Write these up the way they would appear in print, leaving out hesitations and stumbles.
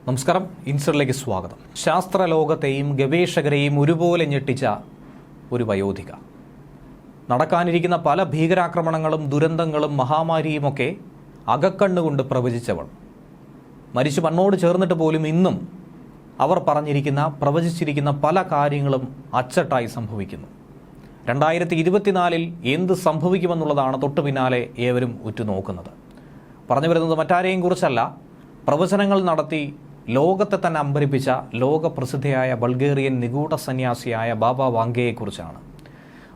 നമസ്കാരം, ഇൻസൈഡിലേക്ക് സ്വാഗതം. ശാസ്ത്രലോകത്തെയും ഗവേഷകരെയും ഒരുപോലെ ഞെട്ടിച്ച ഒരു വയോധിക. നടക്കാനിരിക്കുന്ന പല ഭീകരാക്രമണങ്ങളും ദുരന്തങ്ങളും മഹാമാരിയുമൊക്കെ അകക്കണ്ണുകൊണ്ട് പ്രവചിച്ചവൾ. മരിച്ചു മണ്ണോട് ചേർന്നിട്ട് പോലും ഇന്നും അവർ പ്രവചിച്ചിരിക്കുന്ന പല കാര്യങ്ങളും അച്ചട്ടായി സംഭവിക്കുന്നു. 2024 എന്ത് സംഭവിക്കുമെന്നുള്ളതാണ് തൊട്ടു പിന്നാലെ ഏവരും ഉറ്റുനോക്കുന്നത്. പറഞ്ഞു വരുന്നത് മറ്റാരെയും കുറിച്ചല്ല, പ്രവചനങ്ങൾ നടത്തി ലോകത്തെ തന്നെ അമ്പരിപ്പിച്ച ലോകപ്രസിദ്ധയായ ബൾഗേറിയൻ നിഗൂഢ സന്യാസിയായ ബാബ വാംഗയെക്കുറിച്ചാണ്.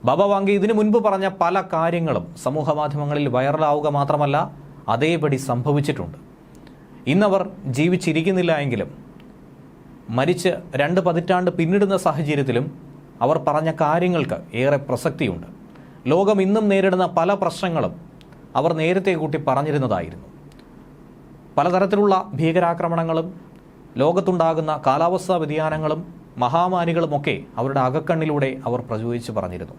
ബാബ വാംഗെ ഇതിനു മുൻപ് പറഞ്ഞ പല കാര്യങ്ങളും സമൂഹ മാധ്യമങ്ങളിൽ വൈറലാവുക മാത്രമല്ല, അതേപടി സംഭവിച്ചിട്ടുണ്ട്. ഇന്നവർ ജീവിച്ചിരിക്കുന്നില്ല എങ്കിലും മരിച്ച് 2 പതിറ്റാണ്ട് പിന്നിടുന്ന സാഹചര്യത്തിലും അവർ പറഞ്ഞ കാര്യങ്ങൾക്ക് ഏറെ പ്രസക്തിയുണ്ട്. ലോകം ഇന്നും നേരിടുന്ന പല പ്രശ്നങ്ങളും അവർ നേരത്തെ കൂട്ടി പറഞ്ഞിരുന്നതായിരുന്നു. പലതരത്തിലുള്ള ഭീകരാക്രമണങ്ങളും ലോകത്തുണ്ടാകുന്ന കാലാവസ്ഥാ വ്യതിയാനങ്ങളും മഹാമാരികളുമൊക്കെ അവരുടെ അകക്കണ്ണിലൂടെ അവർ പ്രചോദിച്ച് പറഞ്ഞിരുന്നു.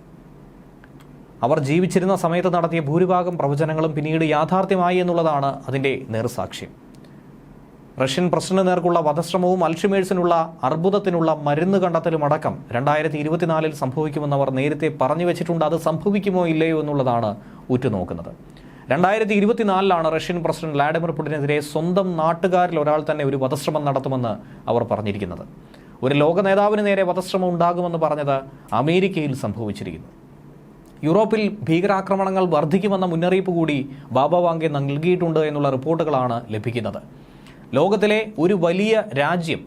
അവർ ജീവിച്ചിരുന്ന സമയത്ത് നടത്തിയ ഭൂരിഭാഗം പ്രവചനങ്ങളും പിന്നീട് യാഥാർത്ഥ്യമായി എന്നുള്ളതാണ് അതിൻ്റെ നേർസാക്ഷ്യം. റഷ്യൻ പ്രസിഡന്റ് നേർക്കുള്ള വധശ്രമവും അൽഷിമേഴ്സിനുള്ള അർബുദത്തിനുള്ള മരുന്ന് കണ്ടെത്തലും അടക്കം 2024 സംഭവിക്കുമെന്ന് അവർ നേരത്തെ പറഞ്ഞു വെച്ചിട്ടുണ്ട്. അത് സംഭവിക്കുമോ ഇല്ലയോ എന്നുള്ളതാണ് ഉറ്റുനോക്കുന്നത്. 2024 റഷ്യൻ പ്രസിഡന്റ് വ്ളാഡിമിർ പുടിനെതിരെ സ്വന്തം നാട്ടുകാരിൽ ഒരാൾ തന്നെ ഒരു വധശ്രമം നടത്തുമെന്ന് അവർ പറഞ്ഞിരിക്കുന്നത്. ഒരു ലോക നേതാവിന് നേരെ വധശ്രമം ഉണ്ടാകുമെന്ന് പറഞ്ഞത് അമേരിക്കയിൽ സംഭവിച്ചിരിക്കുന്നു. യൂറോപ്പിൽ ഭീകരാക്രമണങ്ങൾ വർദ്ധിക്കുമെന്ന മുന്നറിയിപ്പ് കൂടി ബാബ വാംഗെ നൽകിയിട്ടുണ്ട് എന്നുള്ള റിപ്പോർട്ടുകളാണ് ലഭിക്കുന്നത്. ലോകത്തിലെ ഒരു വലിയ രാജ്യം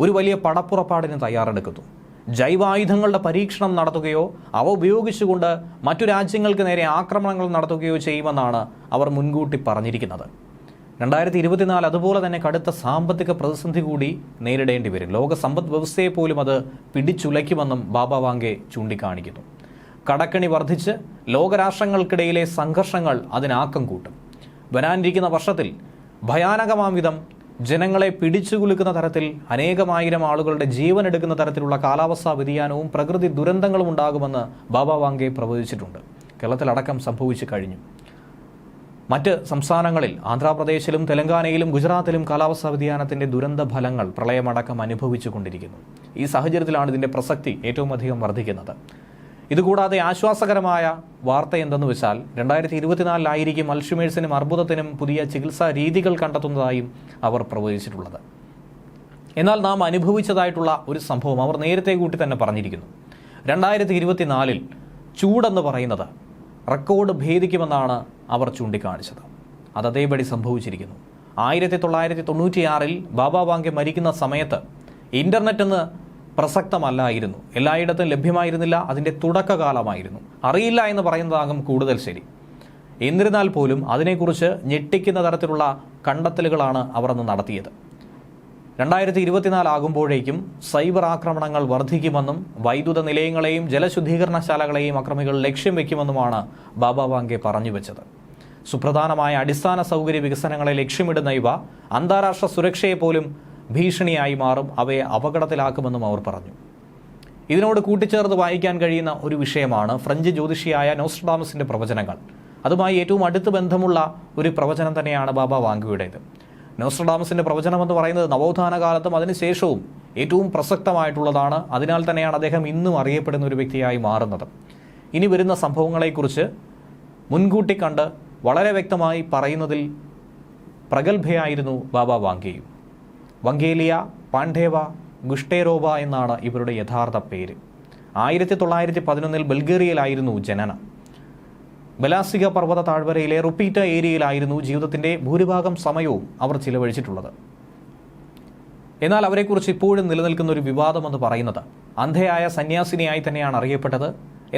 ഒരു വലിയ പടപ്പുറപ്പാടിന് തയ്യാറെടുക്കുന്നു. ജൈവായുധങ്ങളുടെ പരീക്ഷണം നടത്തുകയോ അവ ഉപയോഗിച്ചുകൊണ്ട് മറ്റു രാജ്യങ്ങൾക്ക് നേരെ ആക്രമണങ്ങൾ നടത്തുകയോ ചെയ്യുമെന്നാണ് അവർ മുൻകൂട്ടി പറഞ്ഞിരിക്കുന്നത്. 2024 അതുപോലെ തന്നെ കടുത്ത സാമ്പത്തിക പ്രതിസന്ധി കൂടി നേരിടേണ്ടി വരും. ലോക സമ്പദ് വ്യവസ്ഥയെ പോലും അത് പിടിച്ചുലയ്ക്കുമെന്നും ബാബ വാംഗെ ചൂണ്ടിക്കാണിക്കുന്നു. കടക്കണി വർദ്ധിച്ച് ലോകരാഷ്ട്രങ്ങൾക്കിടയിലെ സംഘർഷങ്ങൾ അതിനാക്കം കൂട്ടും. വരാനിരിക്കുന്ന വർഷത്തിൽ ഭയാനകമാം വിധം ജനങ്ങളെ പിടിച്ചുകുലുക്കുന്ന തരത്തിൽ അനേകമായിരം ആളുകളുടെ ജീവൻ എടുക്കുന്ന തരത്തിലുള്ള കാലാവസ്ഥാ വ്യതിയാനവും പ്രകൃതി ദുരന്തങ്ങളും ഉണ്ടാകുമെന്ന് ബാബ വാംഗെ പ്രവചിച്ചിട്ടുണ്ട്. കേരളത്തിലടക്കം സംഭവിച്ചു കഴിഞ്ഞു. മറ്റ് സംസ്ഥാനങ്ങളിൽ ആന്ധ്രാപ്രദേശിലും തെലങ്കാനയിലും ഗുജറാത്തിലും കാലാവസ്ഥാ വ്യതിയാനത്തിൻ്റെ ദുരന്ത ഫലങ്ങൾ പ്രളയമടക്കം അനുഭവിച്ചു കൊണ്ടിരിക്കുന്നു. ഈ സാഹചര്യത്തിലാണ് ഇതിൻ്റെ പ്രസക്തി ഏറ്റവും അധികം വർദ്ധിക്കുന്നത്. ഇതുകൂടാതെ ആശ്വാസകരമായ വാർത്ത എന്തെന്ന് വെച്ചാൽ 2024 അൽഷിമേഴ്സിനും അർബുദത്തിനും പുതിയ ചികിത്സാ രീതികൾ കണ്ടെത്തുന്നതായും അവർ പ്രവചിച്ചിട്ടുള്ളത്. എന്നാൽ നാം അനുഭവിച്ചതായിട്ടുള്ള ഒരു സംഭവം അവർ നേരത്തെ കൂട്ടി തന്നെ പറഞ്ഞിരിക്കുന്നു. 2024 ചൂടെന്ന് പറയുന്നത് റെക്കോർഡ് ഭേദിക്കുമെന്നാണ് അവർ ചൂണ്ടിക്കാണിച്ചത്. അത് അതേപടി സംഭവിച്ചിരിക്കുന്നു. 1996 ബാബ വാംഗെ മരിക്കുന്ന സമയത്ത് ഇൻ്റർനെറ്റ് എന്ന് പ്രസക്തമല്ലായിരുന്നു, എല്ലായിടത്തും ലഭ്യമായിരുന്നില്ല. അതിൻ്റെ തുടക്കകാലമായിരുന്നു. അറിയില്ല എന്ന് പറയുന്നതാകും കൂടുതൽ ശരി. എന്നിരുന്നാൽ പോലും അതിനെക്കുറിച്ച് ഞെട്ടിക്കുന്ന തരത്തിലുള്ള കണ്ടെത്തലുകളാണ് അവർ അന്ന് നടത്തിയത്. 2024 ആകുമ്പോഴേക്കും സൈബർ ആക്രമണങ്ങൾ വർദ്ധിക്കുമെന്നും വൈദ്യുത നിലയങ്ങളെയും ജലശുദ്ധീകരണശാലകളെയും അക്രമികൾ ലക്ഷ്യം വയ്ക്കുമെന്നുമാണ് ബാബ വാംഗെ പറഞ്ഞു വെച്ചത്. സുപ്രധാനമായ അടിസ്ഥാന സൗകര്യ വികസനങ്ങളെ ലക്ഷ്യമിടുന്ന ഇവ അന്താരാഷ്ട്ര സുരക്ഷയെ പോലും ഭീഷണിയായി മാറും, അവയെ അപകടത്തിലാക്കുമെന്നും അവർ പറഞ്ഞു. ഇതിനോട് കൂട്ടിച്ചേർത്ത് വായിക്കാൻ കഴിയുന്ന ഒരു വിഷയമാണ് ഫ്രഞ്ച് ജ്യോതിഷിയായ നോസ്ട്രഡാമസിൻ്റെ പ്രവചനങ്ങൾ. അതുമായി ഏറ്റവും അടുത്ത് ബന്ധമുള്ള ഒരു പ്രവചനം തന്നെയാണ് ബാബ വാംഗെയുടേത്. നോസ്ട്രഡാമസിൻ്റെ പ്രവചനം എന്ന് പറയുന്നത് നവോത്ഥാന കാലത്തും അതിനുശേഷവും ഏറ്റവും പ്രസക്തമായിട്ടുള്ളതാണ്. അതിനാൽ തന്നെയാണ് അദ്ദേഹം ഇന്നും അറിയപ്പെടുന്ന ഒരു വ്യക്തിയായി മാറുന്നത്. ഇനി വരുന്ന സംഭവങ്ങളെക്കുറിച്ച് മുൻകൂട്ടി കണ്ട് വളരെ വ്യക്തമായി പറയുന്നതിൽ പ്രഗത്ഭയായിരുന്നു ബാബ വാംഗെയും. വങ്കേലിയ പാണ്ഡേവ ഗുഷ്ടേരോവ എന്നാണ് ഇവരുടെ യഥാർത്ഥ പേര്. 1911 ബൾഗേറിയയിലായിരുന്നു ജനനം. ബലാസിക പർവ്വത താഴ്വരയിലെ റുപ്പീറ്റ ഏരിയയിലായിരുന്നു ജീവിതത്തിൻ്റെ ഭൂരിഭാഗം സമയവും അവർ ചിലവഴിച്ചിട്ടുള്ളത്. എന്നാൽ അവരെക്കുറിച്ച് ഇപ്പോഴും നിലനിൽക്കുന്ന ഒരു വിവാദമെന്ന് പറയുന്നത് അന്ധയായ സന്യാസിനിയായി തന്നെയാണ് അറിയപ്പെട്ടത്.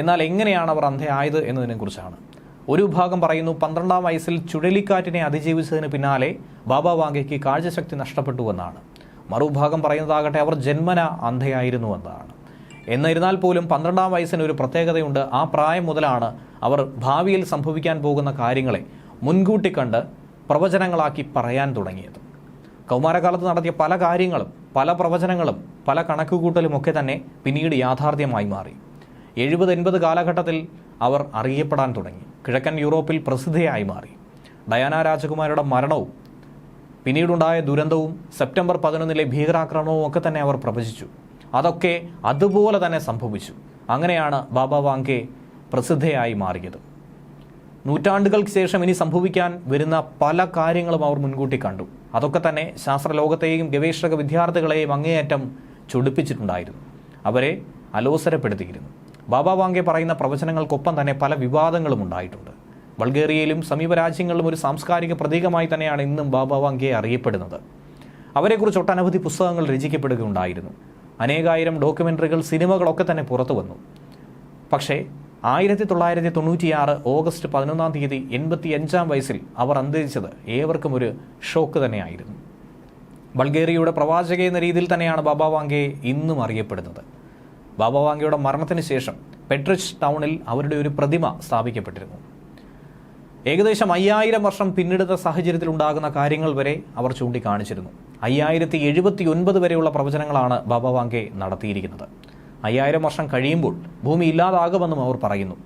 എന്നാൽ എങ്ങനെയാണ് അവർ അന്ധയായത് എന്നതിനെക്കുറിച്ചാണ്. ഒരു വിഭാഗം പറയുന്നു 12ാം വയസ്സിൽ ചുഴലിക്കാറ്റിനെ അതിജീവിച്ചതിന് പിന്നാലെ ബാബ വാംഗെയ്ക്ക് കാഴ്ചശക്തി നഷ്ടപ്പെട്ടു എന്നാണ്. മറുവിഭാഗം പറയുന്നതാകട്ടെ അവർ ജന്മന അന്ധയായിരുന്നു എന്നാണ്. എന്നിരുന്നാൽ പോലും 12ാം വയസ്സിന് ഒരു പ്രത്യേകതയുണ്ട്. ആ പ്രായം മുതലാണ് അവർ ഭാവിയിൽ സംഭവിക്കാൻ പോകുന്ന കാര്യങ്ങളെ മുൻകൂട്ടി കണ്ട് പ്രവചനങ്ങളാക്കി പറയാൻ തുടങ്ങിയത്. കൗമാരകാലത്ത് നടത്തിയ പല കാര്യങ്ങളും പല പ്രവചനങ്ങളും പല കണക്കുകൂട്ടലുമൊക്കെ തന്നെ പിന്നീട് യാഥാർത്ഥ്യമായി മാറി. 70-80 കാലഘട്ടത്തിൽ അവർ അറിയപ്പെടാൻ തുടങ്ങി. കിഴക്കൻ യൂറോപ്പിൽ പ്രസിദ്ധയായി മാറി. ഡയാന രാജകുമാരിയുടെ മരണവും പിന്നീടുണ്ടായ ദുരന്തവും സെപ്റ്റംബർ 11 ഭീകരാക്രമണവും ഒക്കെ തന്നെ അവർ പ്രവചിച്ചു. അതൊക്കെ അതുപോലെ തന്നെ സംഭവിച്ചു. അങ്ങനെയാണ് ബാബ വാങ്കെ പ്രസിദ്ധയായി മാറിയത്. നൂറ്റാണ്ടുകൾക്ക് ശേഷം ഇനി സംഭവിക്കാൻ വരുന്ന പല കാര്യങ്ങളും അവർ മുൻകൂട്ടി കണ്ടു. അതൊക്കെ തന്നെ ശാസ്ത്രലോകത്തെയും ഗവേഷക വിദ്യാർത്ഥികളെയും അങ്ങേയറ്റം ചൊടിപ്പിച്ചിട്ടുണ്ടായിരുന്നു. അവരെ അലോസരപ്പെടുത്തിയിരുന്നു. ബാബ വാങ്കെ പറയുന്ന പ്രവചനങ്ങൾക്കൊപ്പം തന്നെ പല വിവാദങ്ങളും ഉണ്ടായിട്ടുണ്ട്. ബൾഗേറിയയിലും സമീപ രാജ്യങ്ങളിലും ഒരു സാംസ്കാരിക പ്രതീകമായി തന്നെയാണ് ഇന്നും ബാബ വാങ്കെ അറിയപ്പെടുന്നത്. അവരെക്കുറിച്ച് ഒട്ടനവധി പുസ്തകങ്ങൾ രചിക്കപ്പെടുകയുണ്ടായിരുന്നു. അനേകായിരം ഡോക്യുമെൻ്ററികൾ, സിനിമകളൊക്കെ തന്നെ പുറത്തു വന്നു. പക്ഷേ 1996 ഓഗസ്റ്റ് 11 85-ാം വയസ്സിൽ അവർ അന്തരിച്ചത് ഏവർക്കും ഒരു ഷോക്ക് തന്നെയായിരുന്നു. ബൾഗേറിയയുടെ പ്രവാചക എന്ന രീതിയിൽ തന്നെയാണ് ബാബ വാങ്കെ ഇന്നും അറിയപ്പെടുന്നത്. ബാബ വാങ്കയുടെ മരണത്തിന് ശേഷം പെട്രിച്ച് ടൗണിൽ അവരുടെ ഒരു പ്രതിമ സ്ഥാപിക്കപ്പെട്ടിരുന്നു. ഏകദേശം 5000 വർഷം പിന്നിടുന്ന സാഹചര്യത്തിൽ ഉണ്ടാകുന്ന കാര്യങ്ങൾ വരെ അവർ ചൂണ്ടിക്കാണിച്ചിരുന്നു. 5079 വരെയുള്ള പ്രവചനങ്ങളാണ് ബാബ വാങ്കെ നടത്തിയിരിക്കുന്നത്. 5000 വർഷം കഴിയുമ്പോൾ ഭൂമി ഇല്ലാതാകുമെന്നും അവർ പറയുന്നു.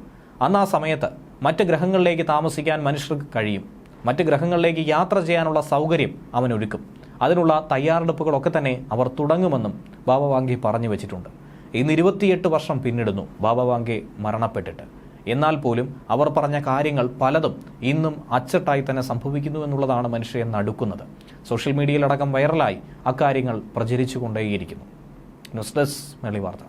അന്ന് ആ സമയത്ത് മറ്റ് ഗ്രഹങ്ങളിലേക്ക് താമസിക്കാൻ മനുഷ്യർക്ക് കഴിയും. മറ്റ് ഗ്രഹങ്ങളിലേക്ക് യാത്ര ചെയ്യാനുള്ള സൗകര്യം അവനൊരുക്കും. അതിനുള്ള തയ്യാറെടുപ്പുകളൊക്കെ തന്നെ അവർ തുടങ്ങുമെന്നും ബാബ വാങ്കെ പറഞ്ഞു വെച്ചിട്ടുണ്ട്. ഇന്ന് 28 വർഷം പിന്നിടുന്നു ബാബ വാങ്കെ മരണപ്പെട്ടിട്ട്. എന്നാൽ പോലും അവർ പറഞ്ഞ കാര്യങ്ങൾ പലതും ഇന്നും അച്ചട്ടായി തന്നെ സംഭവിക്കുന്നു എന്നുള്ളതാണ് മനുഷ്യരെ നടുക്കുന്നത്. സോഷ്യൽ മീഡിയയിലടക്കം വൈറലായി അക്കാര്യങ്ങൾ പ്രചരിച്ചുകൊണ്ടേയിരിക്കുന്നു. ന്യൂസ് ഡെസ്ക് മലയാളി വാർത്ത.